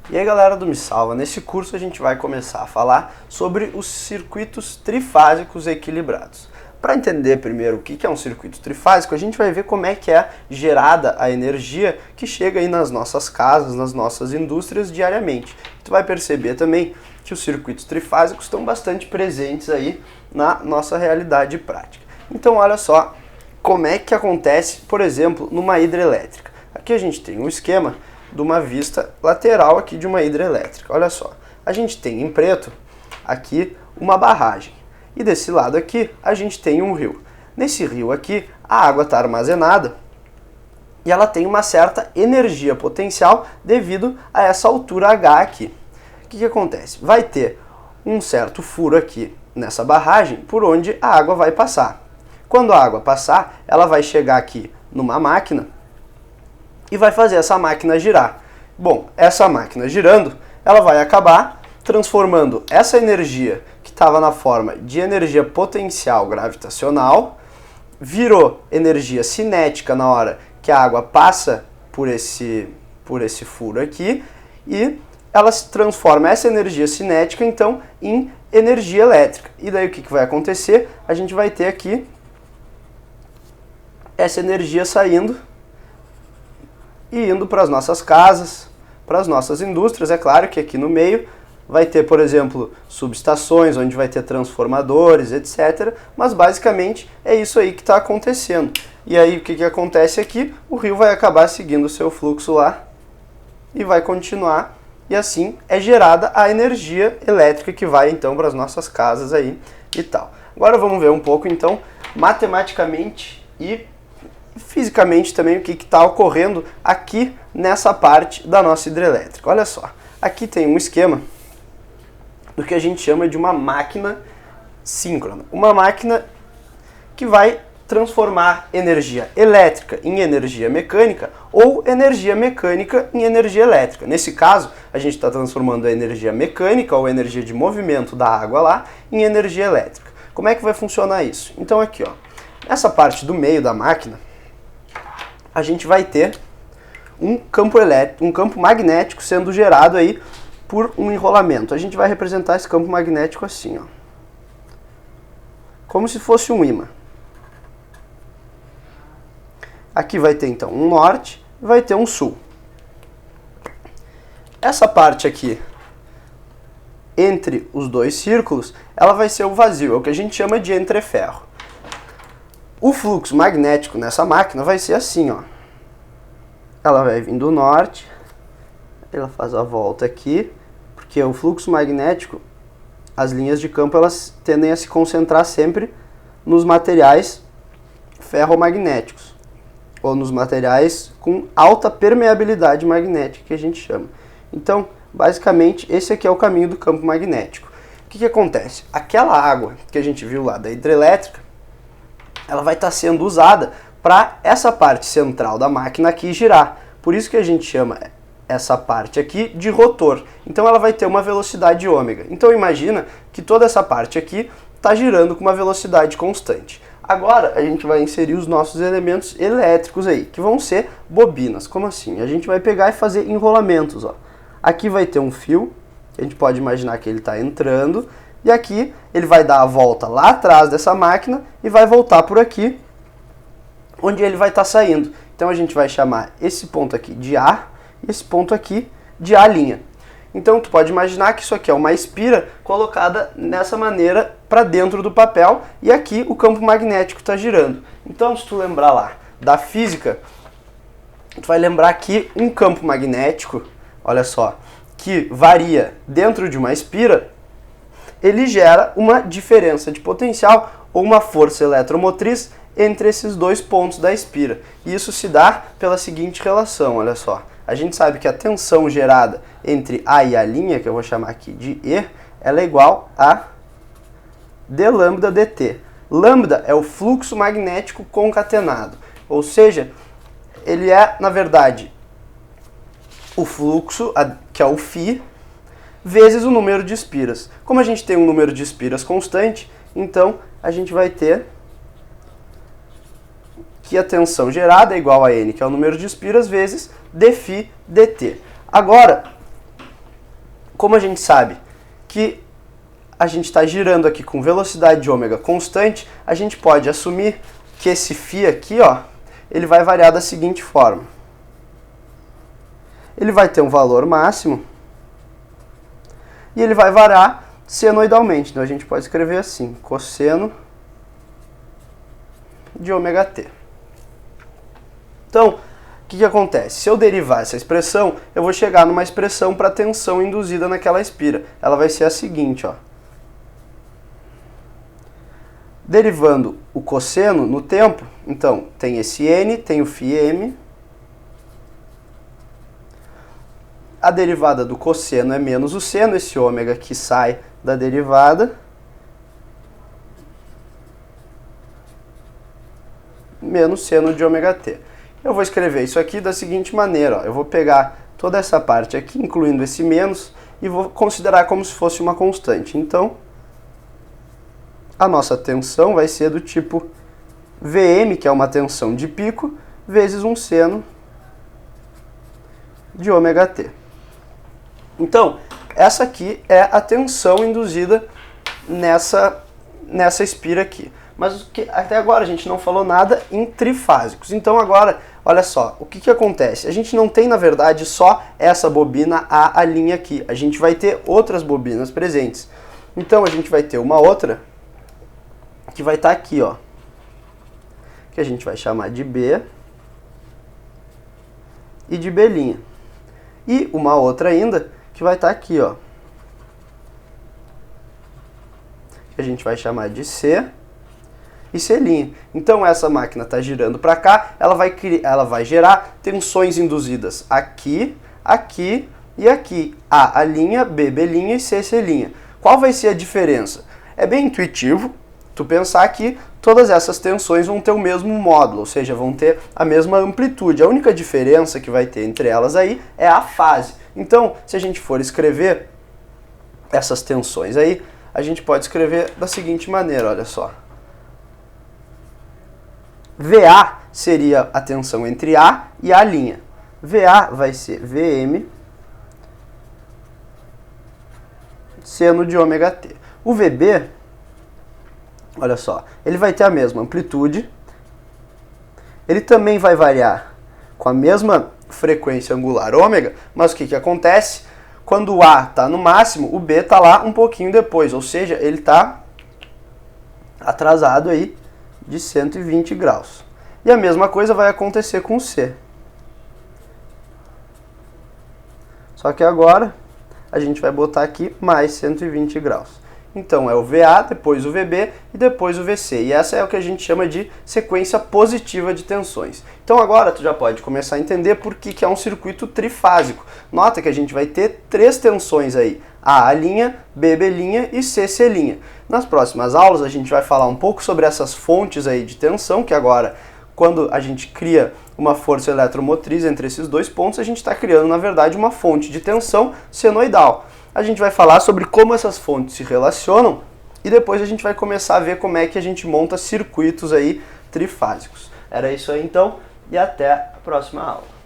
E aí galera do Me Salva, nesse curso a gente vai começar a falar sobre os circuitos trifásicos equilibrados. Para entender primeiro o que é um circuito trifásico, a gente vai ver como é que é gerada a energia que chega aí nas nossas casas, nas nossas indústrias diariamente. Tu vai perceber também que os circuitos trifásicos estão bastante presentes aí na nossa realidade prática. Então olha só como é que acontece, por exemplo, numa hidrelétrica. Aqui a gente tem um esquema de uma vista lateral aqui de uma hidrelétrica. Olha só, a gente tem em preto aqui uma barragem e desse lado aqui a gente tem um rio. Nesse rio aqui a água está armazenada e ela tem uma certa energia potencial devido a essa altura H aqui. O que acontece? Vai ter um certo furo aqui nessa barragem por onde a água vai passar. Quando a água passar, ela vai chegar aqui numa máquina e vai fazer essa máquina girar. Bom, essa máquina girando, ela vai acabar transformando essa energia que estava na forma de energia potencial gravitacional, virou energia cinética na hora que a água passa por esse furo aqui, e ela se transforma essa energia cinética então em energia elétrica. E daí o que vai acontecer? A gente vai ter aqui essa energia saindo e indo para as nossas casas, para as nossas indústrias. É claro que aqui no meio vai ter, por exemplo, subestações, onde vai ter transformadores, etc. Mas basicamente é isso aí que está acontecendo. E aí o que acontece aqui? O rio vai acabar seguindo o seu fluxo lá e vai continuar. E assim é gerada a energia elétrica que vai então para as nossas casas aí e tal. Agora vamos ver um pouco então matematicamente e fisicamente também o que está ocorrendo aqui nessa parte da nossa hidrelétrica. Olha só, aqui tem um esquema do que a gente chama de uma máquina síncrona. Uma máquina que vai transformar energia elétrica em energia mecânica ou energia mecânica em energia elétrica. Nesse caso, a gente está transformando a energia mecânica ou energia de movimento da água lá em energia elétrica. Como é que vai funcionar isso? Então aqui, ó, nessa parte do meio da máquina, a gente vai ter um campo elétrico, um campo magnético sendo gerado aí por um enrolamento. A gente vai representar esse campo magnético assim, ó, como se fosse um ímã. Aqui vai ter então um norte e vai ter um sul. Essa parte aqui, entre os dois círculos, ela vai ser o vazio, é o que a gente chama de entreferro. O fluxo magnético nessa máquina vai ser assim, ó. Ela vai vir do norte, ela faz a volta aqui, porque o fluxo magnético, as linhas de campo, elas tendem a se concentrar sempre nos materiais ferromagnéticos, ou nos materiais com alta permeabilidade magnética, que a gente chama. Então, basicamente, esse aqui é o caminho do campo magnético. O que acontece? Aquela água que a gente viu lá da hidrelétrica, ela vai estar sendo usada para essa parte central da máquina aqui girar. Por isso que a gente chama essa parte aqui de rotor. Então ela vai ter uma velocidade ômega. Então imagina que toda essa parte aqui está girando com uma velocidade constante. Agora a gente vai inserir os nossos elementos elétricos aí, que vão ser bobinas. Como assim? A gente vai pegar e fazer enrolamentos, ó. Aqui vai ter um fio, a gente pode imaginar que ele está entrando, e aqui ele vai dar a volta lá atrás dessa máquina e vai voltar por aqui, onde ele vai estar saindo. Então a gente vai chamar esse ponto aqui de A e esse ponto aqui de A'. Então tu pode imaginar que isso aqui é uma espira colocada nessa maneira para dentro do papel, e aqui o campo magnético está girando. Então se tu lembrar lá da física, tu vai lembrar que um campo magnético, olha só, que varia dentro de uma espira, ele gera uma diferença de potencial ou uma força eletromotriz entre esses dois pontos da espira. E isso se dá pela seguinte relação, olha só. A gente sabe que a tensão gerada entre A e A', que eu vou chamar aqui de E, ela é igual a d lambda dt. Lambda é o fluxo magnético concatenado, ou seja, ele é, na verdade, o fluxo, que é o φ, vezes o número de espiras. Como a gente tem um número de espiras constante, então a gente vai ter que a tensão gerada é igual a N, que é o número de espiras, vezes dφ dt. Agora, como a gente sabe que a gente está girando aqui com velocidade de ômega constante, a gente pode assumir que esse φ aqui, ó, ele vai variar da seguinte forma. Ele vai ter um valor máximo e ele vai variar senoidalmente. Então a gente pode escrever assim, cosseno de ômega t. Então, o que acontece? Se eu derivar essa expressão, eu vou chegar numa expressão para tensão induzida naquela espira. Ela vai ser a seguinte, ó. Derivando o cosseno no tempo, então tem esse n, tem o φm. A derivada do cosseno é menos o seno, esse ômega que sai da derivada. Menos seno de ômega t. Eu vou escrever isso aqui da seguinte maneira, ó. Eu vou pegar toda essa parte aqui, incluindo esse menos, e vou considerar como se fosse uma constante. Então, a nossa tensão vai ser do tipo Vm, que é uma tensão de pico, vezes um seno de ômega t. Então, essa aqui é a tensão induzida nessa espira aqui. Mas até agora a gente não falou nada em trifásicos. Então agora, olha só, o que acontece? A gente não tem, na verdade, só essa bobina A linha aqui. A gente vai ter outras bobinas presentes. Então a gente vai ter uma outra que vai estar aqui, ó. Que a gente vai chamar de B e de B'. E uma outra ainda que vai estar aqui, ó. Que a gente vai chamar de C e C'. Então essa máquina está girando para cá, ela vai gerar tensões induzidas aqui, aqui e aqui. A', B', B' e C'. Qual vai ser a diferença? É bem intuitivo tu pensar que todas essas tensões vão ter o mesmo módulo, ou seja, vão ter a mesma amplitude. A única diferença que vai ter entre elas aí é a fase. Então, se a gente for escrever essas tensões aí, a gente pode escrever da seguinte maneira, olha só. VA seria a tensão entre A e A'. VA vai ser Vm seno de ômega t. O VB, olha só, ele vai ter a mesma amplitude, ele também vai variar com a mesma frequência angular ômega, mas o que acontece? Quando o A está no máximo, o B está lá um pouquinho depois, ou seja, ele está atrasado aí de 120 graus. E a mesma coisa vai acontecer com o C. Só que agora a gente vai botar aqui mais 120 graus. Então é o VA, depois o VB e depois o VC. E essa é o que a gente chama de sequência positiva de tensões. Então agora tu já pode começar a entender por que é um circuito trifásico. Nota que a gente vai ter 3 tensões aí. A', B', e C'. Nas próximas aulas a gente vai falar um pouco sobre essas fontes aí de tensão, que agora, quando a gente cria uma força eletromotriz entre esses dois pontos, a gente está criando, na verdade, uma fonte de tensão senoidal. A gente vai falar sobre como essas fontes se relacionam e depois a gente vai começar a ver como é que a gente monta circuitos aí trifásicos. Era isso aí então e até a próxima aula.